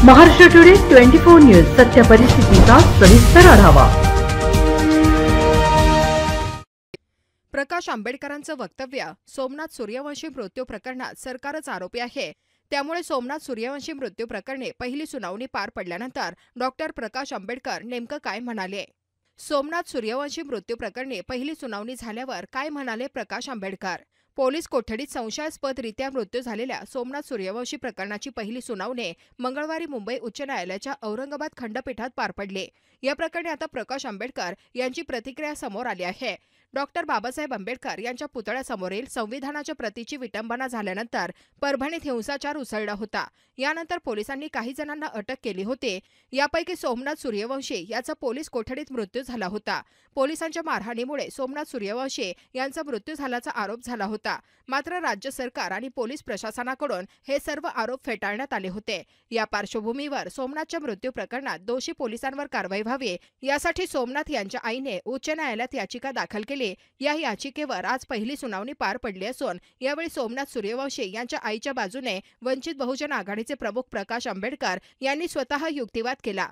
Maharashtra today 24 news सत्य परिस्थितीचा सविस्तर आढावा। प्रकाश आंबेडकरांचं वक्तव्य सोमनाथ सूर्यवंशी मृत्यू प्रकरणात सरकारच आरोपी आहे। त्यामुळे सोमनाथ सूर्यवंशी मृत्यू प्रकरणी पहिली सुनावणी पार पडल्यानंतर डॉक्टर प्रकाश आंबेडकर नेमकं काय म्हणाले? सोमनाथ सूर्यवंशी मृत्यू प्रकरणी पहिली सुनावणी झाल्यावर काय म्हणाले प्रकाश आंबेडकर? पोलीस कोठडीत संशयास्पदरित्या मृत्यू झालेल्या सोमनाथ सूर्यवंशी प्रकरणाची पहिली सुनावणी मंगळवारी मुंबई उच्च न्यायालयाच्या औरंगाबाद खंडपीठात पार पडली। या प्रकरणी आता प्रकाश आंबेडकर यांची प्रतिक्रिया समोर आली आहे। डॉक्टर बाबासाहेब आंबेडकर यांच्या पुतळ्यासमोरील संविधानाच्या प्रतीची विटंबना झाल्यानंतर परभणीत हिंसाचार उसळला होता। यानंतर पोलिसांनी काही जणांना अटक केली होती। यापैकी सोमनाथ सूर्यवंशी याचा पोलीस कोठडीत मृत्यू झाला होता। पोलिसांच्या मारहाणीमुळे सोमनाथ सूर्यवंशी यांचा मृत्यू झाल्याचा आरोप झाला होता। मात्र राज्य सरकार आणि पोलीस प्रशासनाकडून हे सर्व आरोप फेटाळण्यात आले होते। या पार्श्वभूमीवर सोमनाथच्या मृत्यू प्रकरणात दोषी पोलिसांवर कारवाई व्हावी यासाठी सोमनाथ यांच्या आईने उच्च न्यायालयात याचिका दाखल केली। या याचिकेवर आज पहिली सुनावणी पार पडली असून यावेळी सोमनाथ सूर्यवंशी यांच्या आईच्या बाजूने वंचित बहुजन आघाडीचे प्रमुख प्रकाश आंबेडकर यांनी स्वतः युक्तिवाद केला।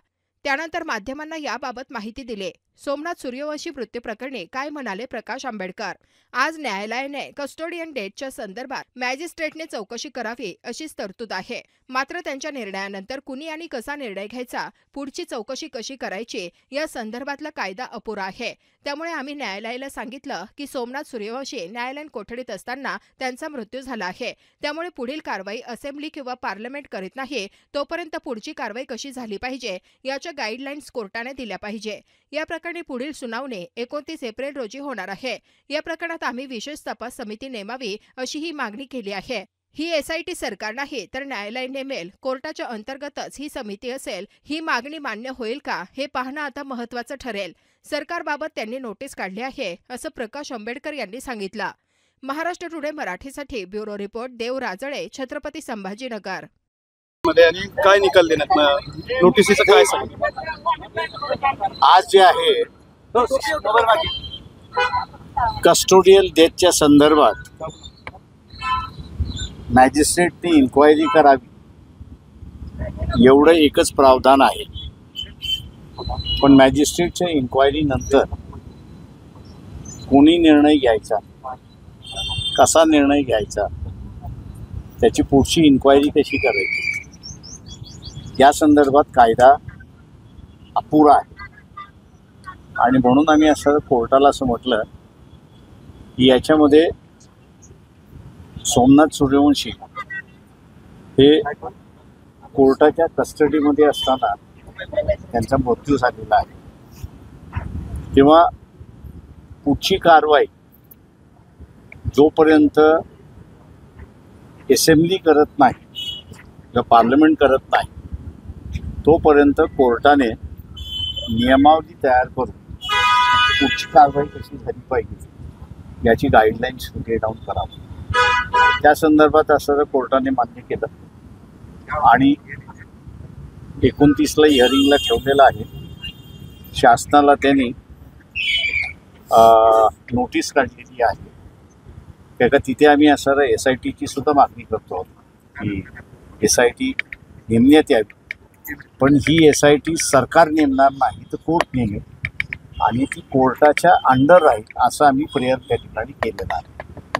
त्यानंतर माध्यमांना याबाबत माहिती दिली। सोमनाथ सूर्यवंशी मृत्यू प्रकरणी काय म्हणाले प्रकाश आंबेडकर? आज न्यायालयाने कस्टोडियन डेटच्या संदर्भात मॅजिस्ट्रेटने चौकशी करावी अशीच तरतूद आहे। मात्र त्यांच्या निर्णयानंतर कुणी आणि कसा निर्णय घ्यायचा, पुढची चौकशी कशी करायची या संदर्भातला कायदा अपुरा आहे। त्यामुळे आम्ही न्यायालयाला सांगितलं की सोमनाथ सूर्यवंशी न्यायालयीन कोठडीत असताना त्यांचा मृत्यू झाला आहे। त्यामुळे पुढील कारवाई असेंब्ली किंवा पार्लमेंट करीत नाही तोपर्यंत पुढची कारवाई कशी झाली पाहिजे याच्या गाईडलाईन्स कोर्टाने दिल्या पाहिजे। या प्रकरणी पुढील सुनावणी 29 एप्रिल रोजी होणार आहे। या प्रकरणात आम्ही विशेष तपास समिती नेमावी अशी ही मागणी केली आहे। ही SIT सरकार नाही तर न्यायालय नेमेल, कोर्टाच्या अंतर्गतच ही समिती असेल। ही मागणी मान्य होईल का हे पाहणं आता महत्त्वाचं ठरेल। सरकारबाबत त्यांनी नोटीस काढली आहे असं प्रकाश आंबेडकर यांनी सांगितलं। महाराष्ट्र टुडे मराठीसाठी ब्युरो रिपोर्ट देव राजळे, छत्रपती संभाजीनगर। आणि काय निकाल देण्यात नोटिसीचं काय सांग? आज जे आहे कस्टोडियल डेथच्या संदर्भात मॅजिस्ट्रेटने इन्क्वायरी करावी एवढं एकच प्रावधान आहे। पण मॅजिस्ट्रेटच्या इन्क्वायरी नंतर कोणी निर्णय घ्यायचा, कसा निर्णय घ्यायचा, त्याची पुढची इन्क्वायरी कशी करायची या संदर्भात कायदा अपुरा आहे। आणि म्हणून आम्ही असं कोर्टाला असं म्हटलं की याच्यामध्ये सोमनाथ सूर्यवंशी हे कोर्टाच्या कस्टडीमध्ये असताना त्यांचा मृत्यू झालेला आहे। तेव्हा पुढची कारवाई जोपर्यंत असेंब्ली करत नाही किंवा पार्लमेंट करत नाही तोपर्यंत कोर्टाने नियमावली तयार करून पुढची कारवाई कशी झाली पाहिजे याची गाईडलाईन्स गेट डाऊन करावी। त्या संदर्भात असं कोर्टाने मान्य केलं आणि 29ला हिअरिंगला ठेवलेलं आहे। शासनाला त्यांनी नोटीस काढलेली आहे का तिथे आम्ही असं SITची सुद्धा मागणी करतो की SIT नेमण्यात यावी। पण ही SIT सरकार नेमणार नाही तर कोर्ट नेमेल आणि ती कोर्टाच्या अंडर राहील असं आम्ही प्रेयर त्या ठिकाणी केलेलं आहे।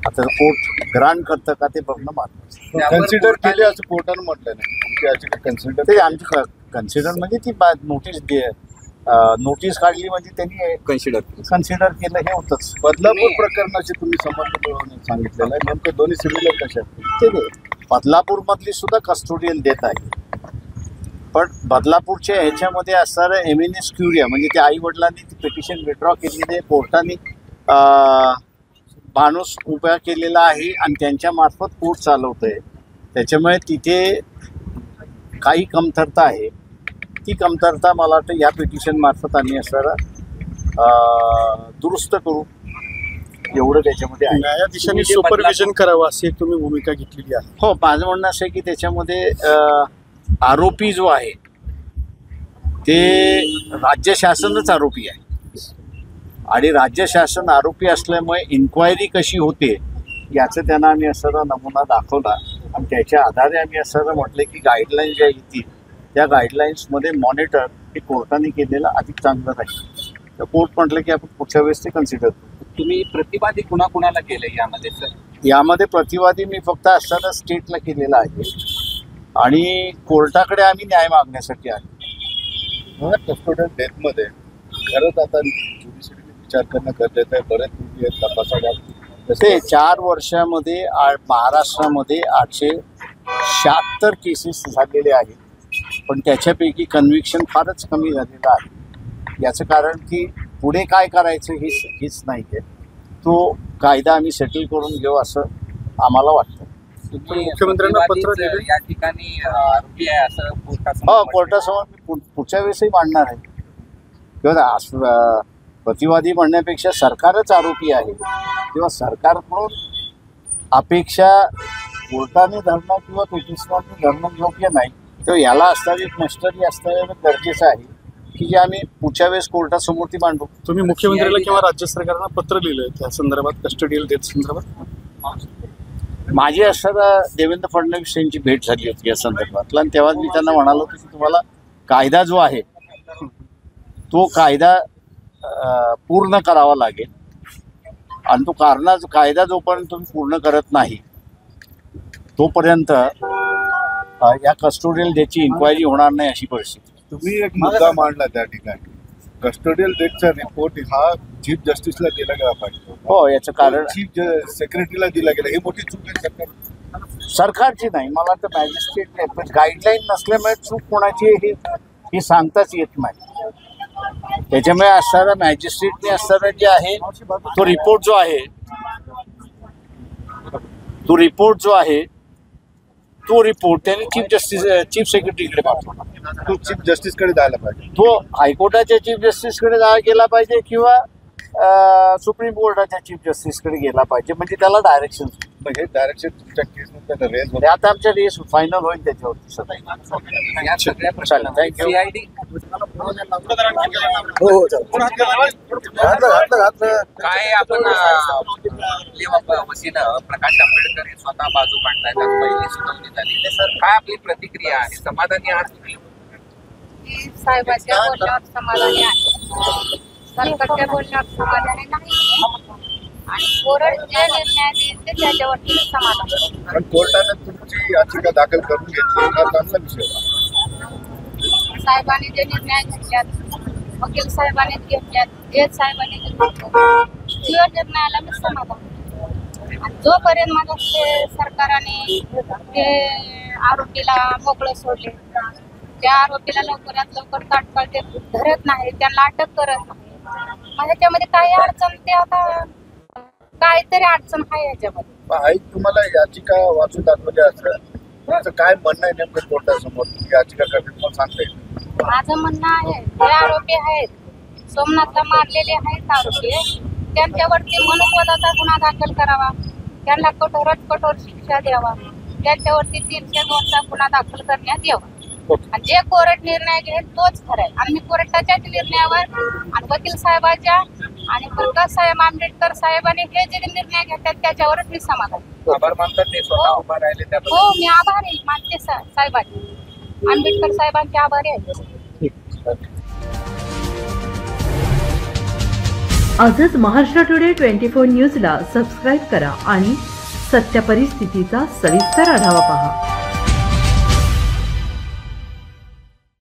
आता कोर्ट ग्रांट करतं का ते बघणं महत्त्वाचं। कन्सिडर केले असं कोर्टानं म्हटलं नाही। कन्सिडर ते आमची कन्सिडर म्हणजे ती नोटीस काढली म्हणजे त्यांनी कन्सिडर केलं हे होतंच। बदलापूर प्रकरणाचे तुम्ही समर्थन सांगितलेलं आहे, नेमकं दोन्ही सिव्हिल कशा ते बदलापूरमधली सुद्धा कस्टोडियल देत आहे। पण बदलापूरच्या ह्याच्यामध्ये असणारं एमिनेस क्युरिया म्हणजे त्या आई वडिलांनी ती पिटिशन विड्रॉ केलेली आहे, कोर्टाने माणूस उभा केलेला आहे आणि त्यांच्या मार्फत कोर्ट चालवत आहे। त्याच्यामुळे तिथे काही कमतरता आहे। ती कमतरता मला वाटतं या पिटिशन मार्फत आम्ही असणारा दुरुस्त करू एवढं त्याच्यामध्ये आहे। न्यायाधीशांनी सुपरविजन करावं अशी तुम्ही भूमिका घेतलेली आहे। हो, माझं म्हणणं असं आहे की त्याच्यामध्ये आरोपी जो आहे ते राज्य शासनच आरोपी आहे आणि राज्य शासन आरोपी असल्यामुळे इन्क्वायरी कशी होते याचं त्यांना आम्ही असं नमुना दाखवला आणि त्याच्या आधारे आम्ही असं म्हटलं की गाईडलाईन ज्या येतील त्या गाईडलाईन्समध्ये मॉनिटर हे कोर्टाने केलेलं अधिक चांगलं राहील. तर कोर्ट म्हटलं की आपण पुढच्या वेळेस ते कन्सिडर करू. तुम्ही प्रतिवादी कुणाकुणाला केलं यामध्ये सर? यामध्ये प्रतिवादी मी फक्त असताना स्टेटला केलेला आहे आणि कोर्टाकडे आम्ही न्याय मागण्यासाठी आहे. कस्टोडियल डेथमध्ये खरंच आता ज्युडिशरीने विचार करणं गरजेचं आहे. बरेच मुली आहेत तपासाला. ते 4 वर्षामध्ये महाराष्ट्रामध्ये 876 केसेस झालेले आहेत, पण त्याच्यापैकी कन्व्हिक्शन फारच कमी झालेलं आहे. याचं कारण की पुढे काय करायचं हेच नाही आहे. तो कायदा आम्ही सेटल करून घेऊ असं आम्हाला वाटतं. तुम्ही मुख्यमंत्र्यांना पत्र प्रतिवादीच दिलं? या ठिकाणी आरोपी आहे असं हो, कोर्टासमोर मी पुढच्या वेळेसही मांडणार आहे. किंवा प्रतिवादी म्हणण्यापेक्षा सरकारच आरोपी आहे, किंवा सरकारकडून अपेक्षा कोर्टाने धरणं किंवा पिटिशनरने धरणं योग्य नाही. तेव्हा याला असणारी मस्टरी असणं गरजेचं आहे की जे आम्ही पुढच्या वेळेस कोर्टासमोर ती मांडू. तुम्ही मुख्यमंत्र्याला किंवा राज्य सरकारला पत्र लिहिलंय त्या संदर्भात, कस्टडियल डेथ संदर्भात? माझी असताना देवेंद्र फडणवीस यांची भेट झाली होती या संदर्भातला, आणि तेव्हा मी त्यांना म्हणालो होतो की तुम्हाला कायदा जो आहे तो कायदा पूर्ण करावा लागेल, आणि तो कायदा जोपर्यंत तुम्ही पूर्ण करत नाही तोपर्यंत या कस्टोडियल डेथची इन्क्वायरी होणार नाही अशी परिस्थिती. तुम्ही एक मुद्दा मांडला त्या ठिकाणी. कस्टोडियल डेथचा रिपोर्ट हा चीफ जस्टिसला दिला गेला पाहिजे. हो, याचं कारण चीफ सेक्रेटरीला दिला गेला. ही मोठी चूक आहे सरकारची नाही, मला तर मॅजिस्ट्रेट गाईडलाईन नसल्यामुळे चूक कोणाची हे सांगताच येत नाही. त्याच्यामुळे असणारा मॅजिस्ट्रेटने असणारा जे आहे तो रिपोर्ट जो आहे तो रिपोर्ट त्यांनी चीफ सेक्रेटरीकडे पाठवला. तो चीफ जस्टिसकडे जायला पाहिजे. तो हायकोर्टाच्या चीफ जस्टिसकडे गेला पाहिजे किंवा सुप्रीम कोर्टाच्या चीफ जस्टिसकडे गेला पाहिजे, म्हणजे त्याला डायरेक्शन. हे डायरेक्शन तुमच्या केसमध्ये रेज म्हणजे आता आमच्या रेस फायनल होईल त्याच्यावरती सध्या. या सगळ्या चालेल, थँक्यू. CID काय आपण आपल्या वतीनं प्रकाश आंबेडकर हे स्वतः बाजू मांडतायत. आज पहिली सुनावणी झाली. सर, काय आपली प्रतिक्रिया आहे? समाधानी आहात तुम्ही? साहेबांच्या बोलण्यावर समाधानी आहे. सरकारच्या बोलण्यावर समाधानी नाही, आणि कोर्ट जे निर्णय देईल ते त्याच्यावरती समाधान. कारण कोर्टाने तुमची याचिका दाखल करून घेतली हा चांगला विषय. साहेबांनी जे निर्णय घेतल्यात, वकील साहेबांनी घेतल्यात, जज साहेबांनी त्या निर्णयाला मी समाधान. आणि जोपर्यंत माझ्या सरकारने ते आरोपीला मोकळं सोडले, त्या आरोपीला लवकरात लवकर तात्काळ ते धरत नाही, त्यांना अटक करत नाही, मग ह्याच्यामध्ये काही अडचण, ते आता काहीतरी अडचण आहे ह्याच्यामध्ये. आई तुम्हाला याचिका वाचून दाखवली असं तुमचं काय म्हणणं आहे नेमकं कोर्टासमोर? याचिका करते तुम्हाला सांगता येईल? माझं म्हणणं आहे, जे आरोपी आहेत, सोमनाथला मारलेले आहेत आरोपी, त्यांच्यावरती मनोवधाचा गुन्हा दाखल करावा, त्यांना कठोरात कठोर शिक्षा द्यावा, त्यांच्यावरती 302चा गुन्हा दाखल करण्यात यावा. आणि जे कोर्ट निर्णय घेईल तोच ठरेल. आणि मी कोर्टाच्याच निर्णयावर आणि वकील साहेबाच्या आणि प्रकाश साहेब आंबेडकर साहेबांनी हे जे निर्णय घेतात त्याच्यावरच मी समाधान. आभार मानतात ते स्वतः उभा राहिले त्याबद्दल? हो, मी आभारी मानते साहेबांचे, आंबेडकर साहेबांचे आभारी आहे. आजच महाराष्ट्र टुडे 24 न्यूजला सबस्क्राईब करा आणि सत्य परिस्थितीचा सविस्तर आढावा पहा.